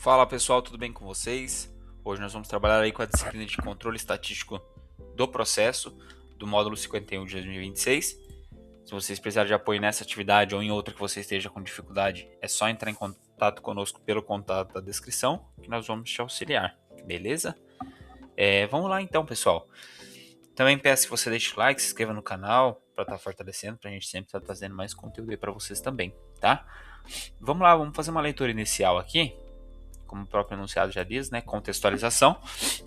Fala pessoal, tudo bem com vocês? Hoje nós vamos trabalhar aí com a disciplina de controle estatístico do processo do módulo 51 de 2026. Se vocês precisarem de apoio nessa atividade ou em outra que você esteja com dificuldade, é só entrar em contato conosco pelo contato da descrição que nós vamos te auxiliar, beleza? Vamos lá então, pessoal. Também peço que você deixe o like, se inscreva no canal para estar fortalecendo, para a gente sempre estar trazendo mais conteúdo aí para vocês também, tá? Vamos lá, vamos fazer uma leitura inicial aqui. Como o próprio enunciado já diz, né, contextualização.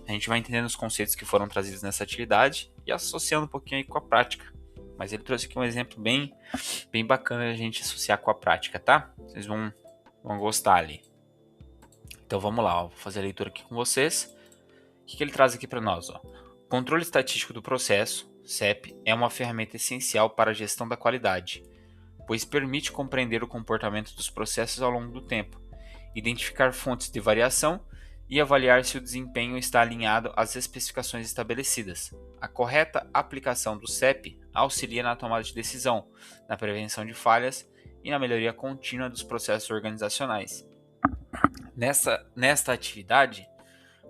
A gente vai entendendo os conceitos que foram trazidos nessa atividade e associando um pouquinho aí com a prática. Mas ele trouxe aqui um exemplo bem bacana a gente associar com a prática, tá? Vocês vão gostar ali. Então vamos lá, vou fazer a leitura aqui com vocês. O que ele traz aqui para nós? Controle estatístico do processo, CEP, é uma ferramenta essencial para a gestão da qualidade, pois permite compreender o comportamento dos processos ao longo do tempo, identificar fontes de variação e avaliar se o desempenho está alinhado às especificações estabelecidas. A correta aplicação do CEP auxilia na tomada de decisão, na prevenção de falhas e na melhoria contínua dos processos organizacionais. Nesta atividade,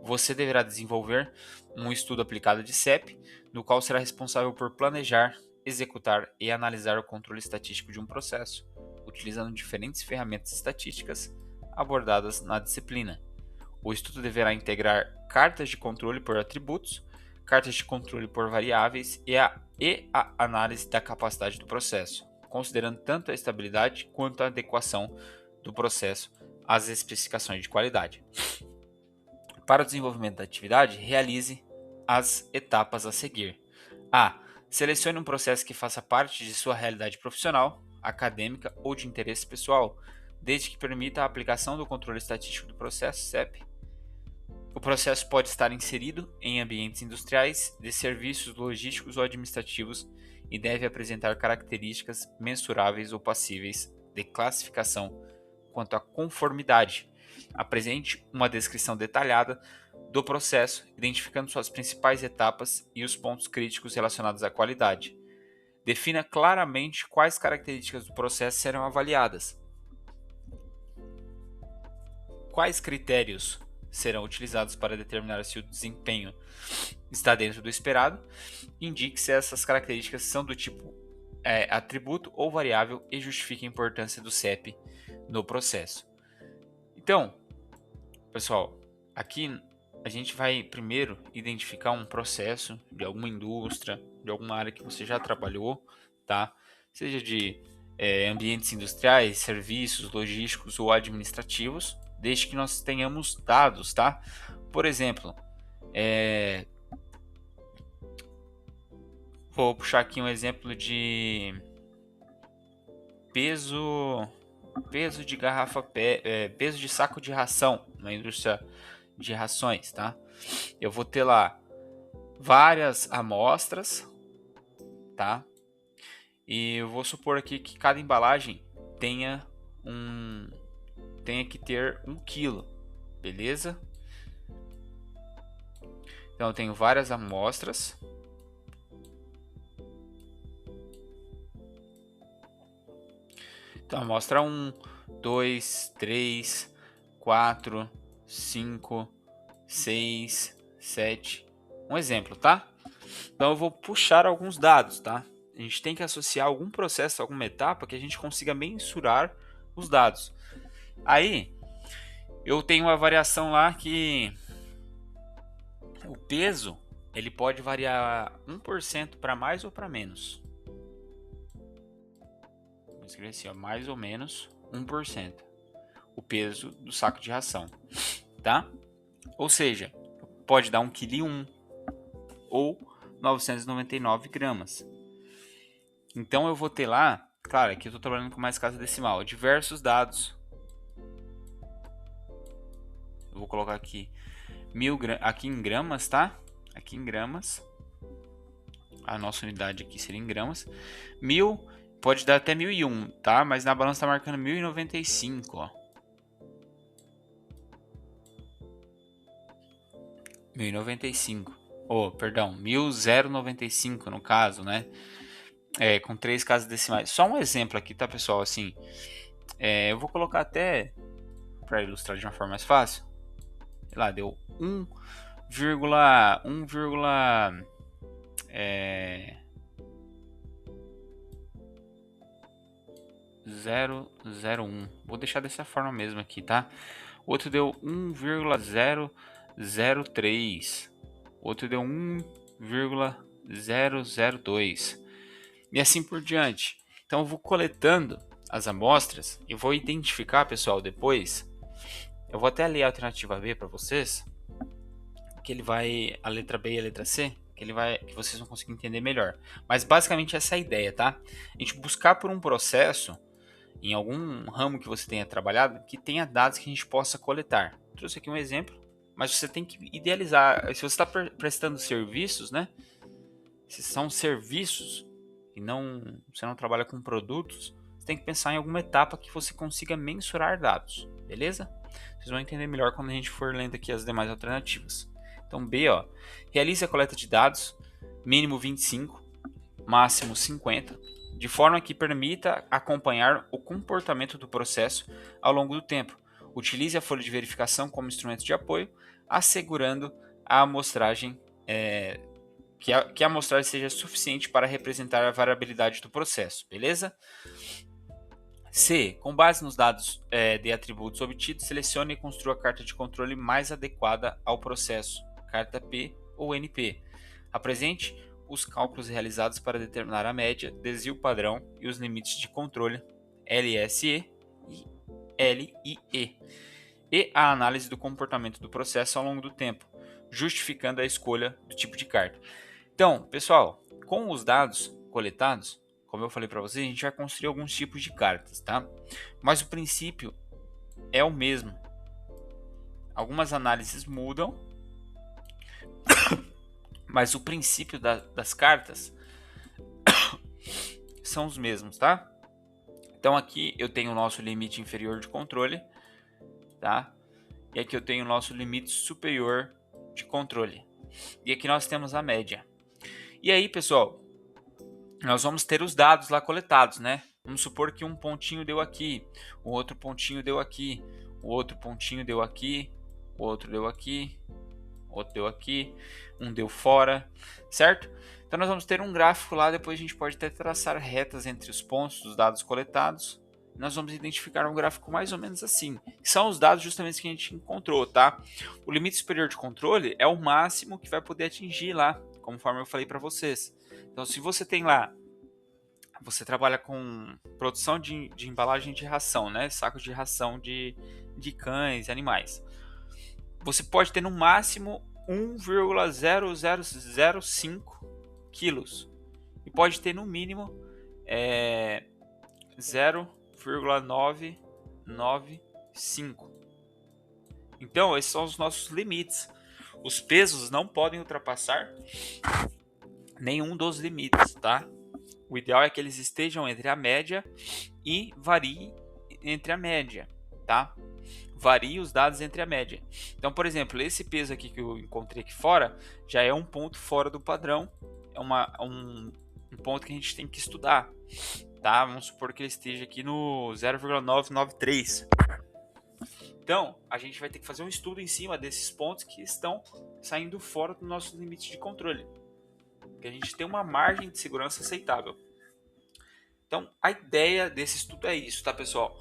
você deverá desenvolver um estudo aplicado de CEP, no qual será responsável por planejar, executar e analisar o controle estatístico de um processo, utilizando diferentes ferramentas estatísticas abordadas na disciplina. O estudo deverá integrar cartas de controle por atributos, cartas de controle por variáveis e a análise da capacidade do processo, considerando tanto a estabilidade quanto a adequação do processo às especificações de qualidade. Para o desenvolvimento da atividade, realize as etapas a seguir. A. Selecione um processo que faça parte de sua realidade profissional, acadêmica ou de interesse pessoal, desde que permita a aplicação do controle estatístico do processo CEP. O processo pode estar inserido em ambientes industriais, de serviços logísticos ou administrativos e deve apresentar características mensuráveis ou passíveis de classificação quanto à conformidade. Apresente uma descrição detalhada do processo, identificando suas principais etapas e os pontos críticos relacionados à qualidade. Defina claramente quais características do processo serão avaliadas. Quais critérios serão utilizados para determinar se o desempenho está dentro do esperado. Indique se essas características são do tipo atributo ou variável e justifique a importância do CEP no processo. Então, pessoal, aqui a gente vai primeiro identificar um processo de alguma indústria, de alguma área que você já trabalhou, tá? Seja de ambientes industriais, serviços, logísticos ou administrativos, desde que nós tenhamos dados, tá? Por exemplo, vou puxar aqui um exemplo de peso de garrafa peso de saco de ração na indústria de rações, tá? Eu vou ter lá várias amostras, tá? E eu vou supor aqui que cada embalagem tenha que ter 1 quilo, beleza? Então eu tenho várias amostras. Então amostra 1, 2, 3, 4, 5, 6, 7. Um exemplo, tá? Então eu vou puxar alguns dados, tá? A gente tem que associar algum processo, alguma etapa que a gente consiga mensurar os dados. Aí eu tenho uma variação lá que o peso ele pode variar 1% para mais ou para menos. Vou escrever assim, ó, mais ou menos 1%. O peso do saco de ração, tá? Ou seja, pode dar 1,1 kg ou 999 gramas. Então eu vou ter lá, claro, aqui eu estou trabalhando com mais casa decimal, diversos dados. Eu vou colocar aqui aqui em gramas, tá? Aqui em gramas. A nossa unidade aqui seria em gramas. 1000 pode dar até 1001, tá? Mas na balança está marcando 1095, ó. 1095. Perdão, 1095 no caso, né? Com 3 casas decimais. Só um exemplo aqui, tá, pessoal? Assim, eu vou colocar até para ilustrar de uma forma mais fácil. Sei lá, deu 0,001. Vou deixar dessa forma mesmo aqui, tá? Outro deu 1,003. Outro deu 1,002. E assim por diante. Então eu vou coletando as amostras e vou identificar, pessoal, depois. Eu vou até ler a alternativa B para vocês, que ele vai a letra B e a letra C, que vocês vão conseguir entender melhor. Mas basicamente essa é a ideia, tá? A gente buscar por um processo em algum ramo que você tenha trabalhado que tenha dados que a gente possa coletar. Trouxe aqui um exemplo, mas você tem que idealizar. Se você está prestando serviços, né? Se são serviços e você não trabalha com produtos, você tem que pensar em alguma etapa que você consiga mensurar dados, beleza? Vocês vão entender melhor quando a gente for lendo aqui as demais alternativas. Então B, ó, realize a coleta de dados, mínimo 25, máximo 50, de forma que permita acompanhar o comportamento do processo ao longo do tempo. Utilize a folha de verificação como instrumento de apoio, assegurando a amostragem que a amostragem seja suficiente para representar a variabilidade do processo, beleza? C. Com base nos dados de atributos obtidos, selecione e construa a carta de controle mais adequada ao processo, carta P ou NP. Apresente os cálculos realizados para determinar a média, desvio padrão e os limites de controle LSE e LIE, e a análise do comportamento do processo ao longo do tempo, justificando a escolha do tipo de carta. Então, pessoal, com os dados coletados, como eu falei para vocês, a gente vai construir alguns tipos de cartas, tá? Mas o princípio é o mesmo. Algumas análises mudam, mas o princípio das cartas são os mesmos, tá? Então aqui eu tenho o nosso limite inferior de controle, tá? E aqui eu tenho o nosso limite superior de controle. E aqui nós temos a média. E aí, pessoal, nós vamos ter os dados lá coletados, né? Vamos supor que um pontinho deu aqui, o outro pontinho deu aqui, o outro pontinho deu aqui, o outro deu aqui, o outro deu aqui, um deu fora, certo? Então nós vamos ter um gráfico lá, depois a gente pode até traçar retas entre os pontos dos dados coletados. Nós vamos identificar um gráfico mais ou menos assim, que são os dados justamente que a gente encontrou, tá? O limite superior de controle é o máximo que vai poder atingir lá, conforme eu falei para vocês. Então, se você tem lá, você trabalha com produção de embalagem de ração, né? Sacos de ração de cães e animais. Você pode ter no máximo 1,0005 quilos e pode ter no mínimo 0,995. Então, esses são os nossos limites. Os pesos não podem ultrapassar nenhum dos limites, tá? O ideal é que eles estejam entre a média e variem entre a média, tá? Varie os dados entre a média. Então, por exemplo, esse peso aqui que eu encontrei aqui fora já é um ponto fora do padrão, é um ponto que a gente tem que estudar, tá? Vamos supor que ele esteja aqui no 0,993. Então, a gente vai ter que fazer um estudo em cima desses pontos que estão saindo fora do nosso limite de controle, que a gente tem uma margem de segurança aceitável. Então, a ideia desse estudo é isso, tá, pessoal?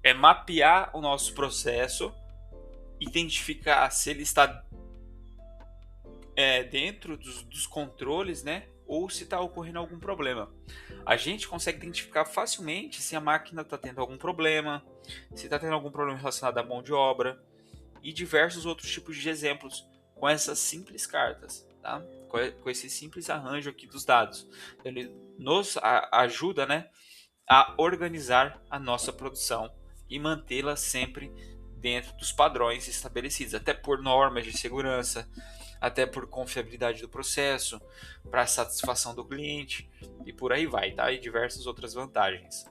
É mapear o nosso processo, identificar se ele está dentro dos controles, né? Ou se está ocorrendo algum problema. A gente consegue identificar facilmente se a máquina está tendo algum problema, se está tendo algum problema relacionado à mão de obra e diversos outros tipos de exemplos com essas simples cartas, tá? Com esse simples arranjo aqui dos dados. Ele nos ajuda, né, a organizar a nossa produção e mantê-la sempre dentro dos padrões estabelecidos, até por normas de segurança, até por confiabilidade do processo, para satisfação do cliente e por aí vai, tá? E diversas outras vantagens.